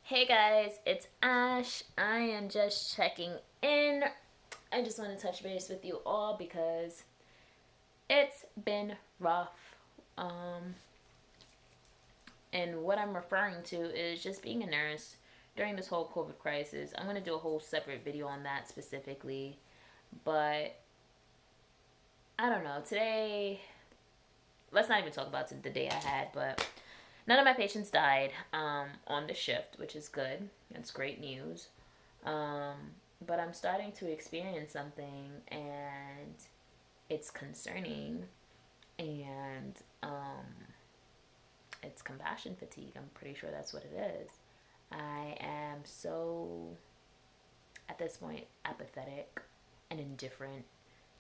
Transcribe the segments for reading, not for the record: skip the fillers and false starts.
Hey guys, it's Ash. I am just checking in. I just want to touch base with you all because it's been rough. Um, and what I'm referring to is just being a nurse during this whole COVID crisis. I'm going to do a whole separate video on that specifically. But I don't know. Today, let's not even talk about the day I had, but none of my patients died on the shift, which is good. That's great news. Um, but I'm starting to experience something and it's concerning and it's compassion fatigue. I'm pretty sure that's what it is. I am so, at this point, apathetic and indifferent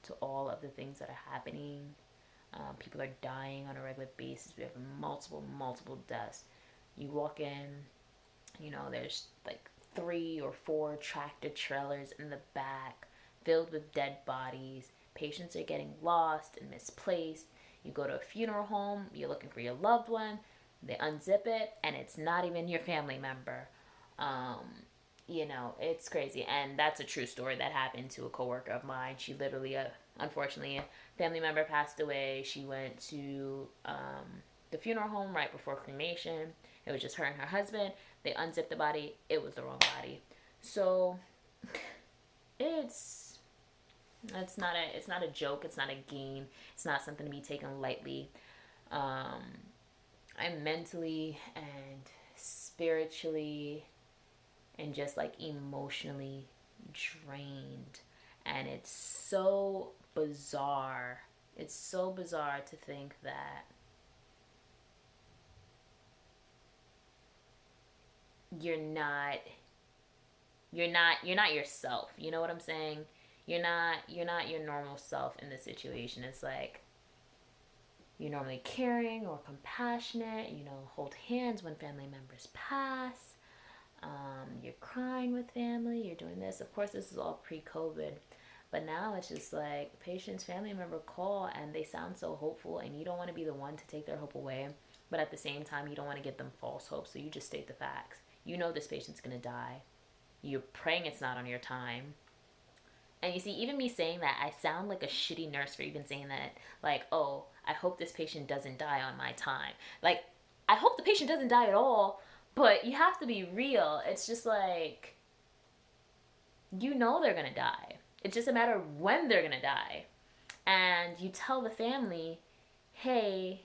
to all of the things that are happening. People are dying on a regular basis. We have multiple deaths. You walk in, there's like 3 or 4 tractor trailers in the back filled with dead bodies. Patients are getting lost and misplaced. You go to a funeral home, you're looking for your loved one, they unzip it, and it's not even your family member. Um, it's crazy. And that's a true story that happened to a coworker of mine. She literally, unfortunately, a family member passed away. She went to the funeral home right before cremation. It was just her and her husband. They unzipped the body. It was the wrong body. So it's it's not a joke. It's not a game. It's not something to be taken lightly. Um, I'm mentally and spiritually and just like emotionally drained, and it's so bizarre. It's so bizarre to think that you're not you're not yourself. You know what I'm saying? You're not your normal self in this situation. It's like you're normally caring or compassionate, hold hands when family members pass. You're crying with family, you're doing this. Of course, this is all pre-COVID, but now it's just like patient's family member call and they sound so hopeful, and you don't want to be the one to take their hope away, but at the same time, you don't want to give them false hope, so you just state the facts. You know this patient's gonna die. You're praying it's not on your time. And you see, even me saying that, I sound like a shitty nurse for even saying that. Like, oh, I hope this patient doesn't die on my time. Like, I hope the patient doesn't die at all, but you have to be real. It's just like, they're gonna die. It's just a matter of when they're gonna die. And you tell the family, hey,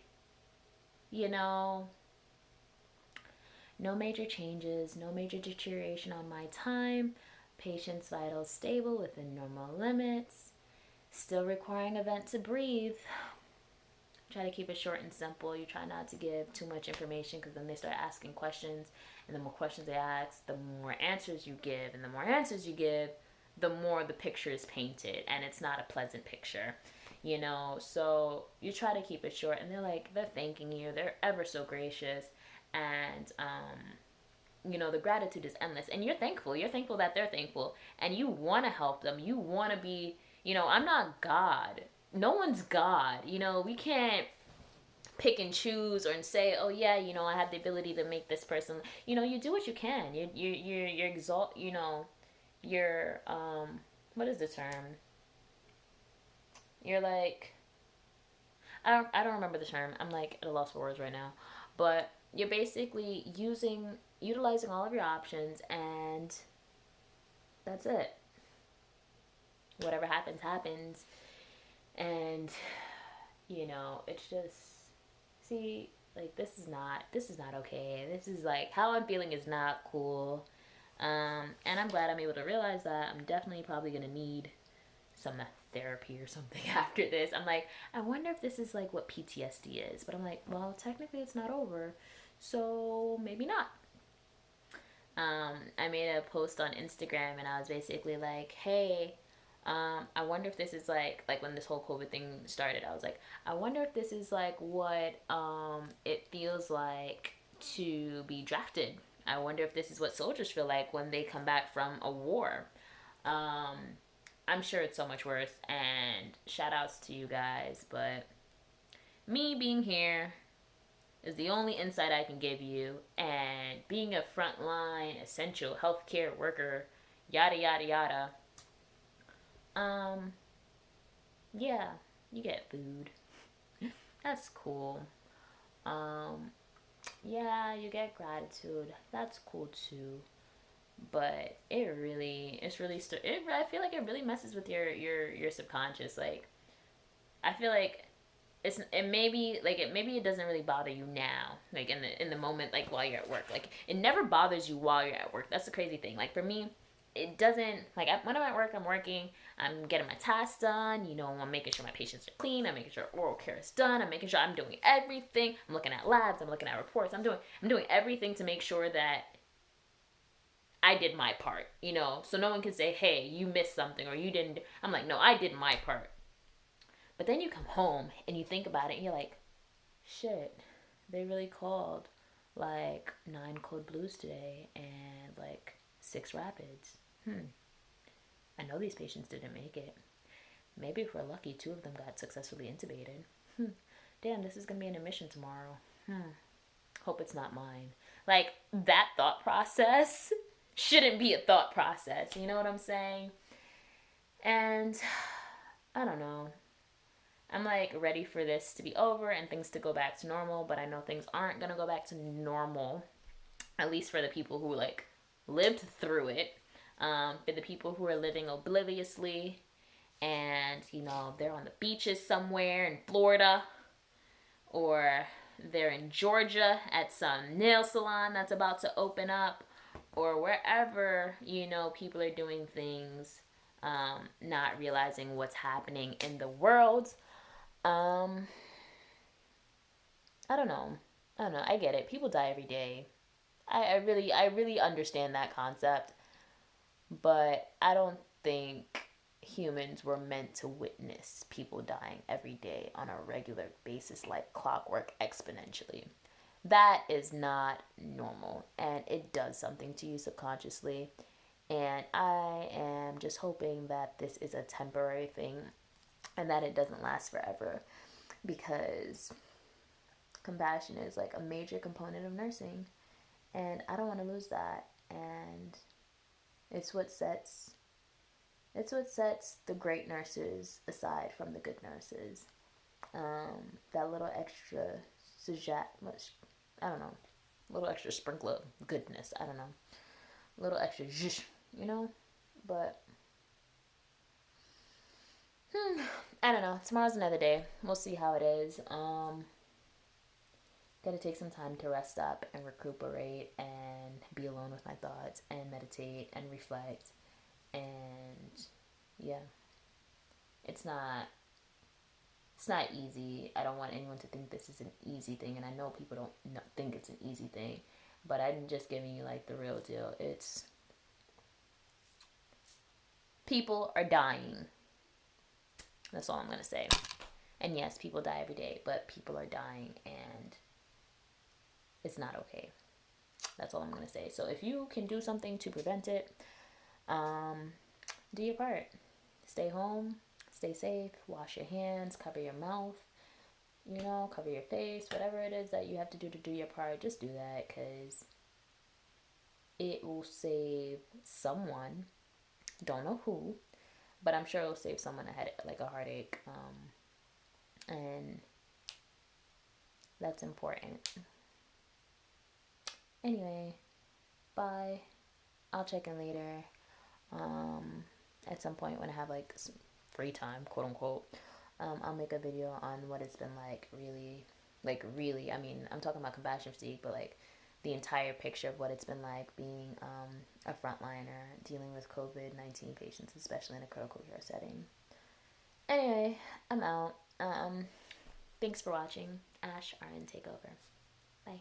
you know, no major changes, no major deterioration on my time. Patient's vitals stable within normal limits. Still requiring a vent to breathe. Try to keep it short and simple. You try not to give too much information because then they start asking questions. And the more questions they ask, the more answers you give. And the more answers you give, the more the picture is painted. And it's not a pleasant picture. So you try to keep it short. And they're thanking you. They're ever so gracious. And, the gratitude is endless. And you're thankful. You're thankful that they're thankful. And you want to help them. You want to be, I'm not God. No one's God. We can't pick and choose or say, oh yeah, I have the ability to make this person. You do what you can. You're exalt. You're what is the term? You're like, I don't remember the term. I'm like at a loss for words right now, but you're basically utilizing all of your options, and that's it. Whatever happens happens. And it's just, see, like, this is not okay. This is like, how I'm feeling is not cool. And I'm glad I'm able to realize that. I'm definitely probably gonna need some therapy or something after this. I'm like, I wonder if this is like what PTSD is, but I'm like, well, technically it's not over, so maybe not. I made a post on Instagram and I was basically like, hey, I wonder if this is like when this whole COVID thing started, I was like, I wonder if this is like what it feels like to be drafted. I wonder if this is what soldiers feel like when they come back from a war. Um, I'm sure it's so much worse, and shout outs to you guys, but me being here, is the only insight I can give you. And being a frontline essential healthcare worker, yada yada yada. Um, yeah, you get food. That's cool. Um, yeah, you get gratitude. That's cool too. But I feel like it really messes with your subconscious. Like, I feel like maybe it doesn't really bother you now, like in the moment, like while you're at work. Like, it never bothers you while you're at work. That's the crazy thing. Like, for me, it doesn't. Like, when I'm at work, I'm working, I'm getting my tasks done, I'm making sure my patients are clean, I'm making sure oral care is done, I'm making sure I'm doing everything, I'm looking at labs, I'm looking at reports, I'm doing everything to make sure that I did my part. So no one can say, hey, you missed something or you didn't. I'm like, no, I did my part. But then you come home and you think about it and you're like, shit, they really called like 9 code blues today and like 6 rapids. I know these patients didn't make it. Maybe if we're lucky, 2 of them got successfully intubated. Damn, this is gonna be an admission tomorrow. Hope it's not mine. Like, that thought process shouldn't be a thought process. You know what I'm saying? And I don't know. I'm like ready for this to be over and things to go back to normal, but I know things aren't gonna go back to normal. At least for the people who like lived through it. For the people who are living obliviously and they're on the beaches somewhere in Florida, or they're in Georgia at some nail salon that's about to open up, or wherever people are doing things, not realizing what's happening in the world. um I don't know. I get it. People die every day. I really understand that concept, but I don't think humans were meant to witness people dying every day on a regular basis like clockwork exponentially. That is not normal, and it does something to you subconsciously. And I am just hoping that this is a temporary thing and that it doesn't last forever, because compassion is like a major component of nursing, and I don't want to lose that. And it's what sets the great nurses aside from the good nurses. That little extra I don't know, little extra sprinkle of goodness. I don't know, a little extra zhish. But I don't know. Tomorrow's another day. We'll see how it is. Gotta take some time to rest up and recuperate and be alone with my thoughts and meditate and reflect. And yeah, it's not easy. I don't want anyone to think this is an easy thing, and I know people don't think it's an easy thing, but I'm just giving you like the real deal. It's people are dying. That's all I'm gonna say. And yes, people die every day, but people are dying, and it's not okay. That's all I'm gonna say. So if you can do something to prevent it, do your part. Stay home, stay safe, wash your hands, cover your mouth, cover your face, whatever it is that you have to do your part. Just do that, because it will save someone. Don't know who, but I'm sure it'll save someone a heartache. And that's important. Anyway, bye. I'll check in later. At some point when I have like some free time, quote unquote, I'll make a video on what it's been like. Really. I mean, I'm talking about compassion fatigue, but like the entire picture of what it's been like being a frontliner dealing with COVID-19 patients, especially in a critical care setting. Anyway, I'm out. Thanks for watching. Ash, RN Takeover. Bye.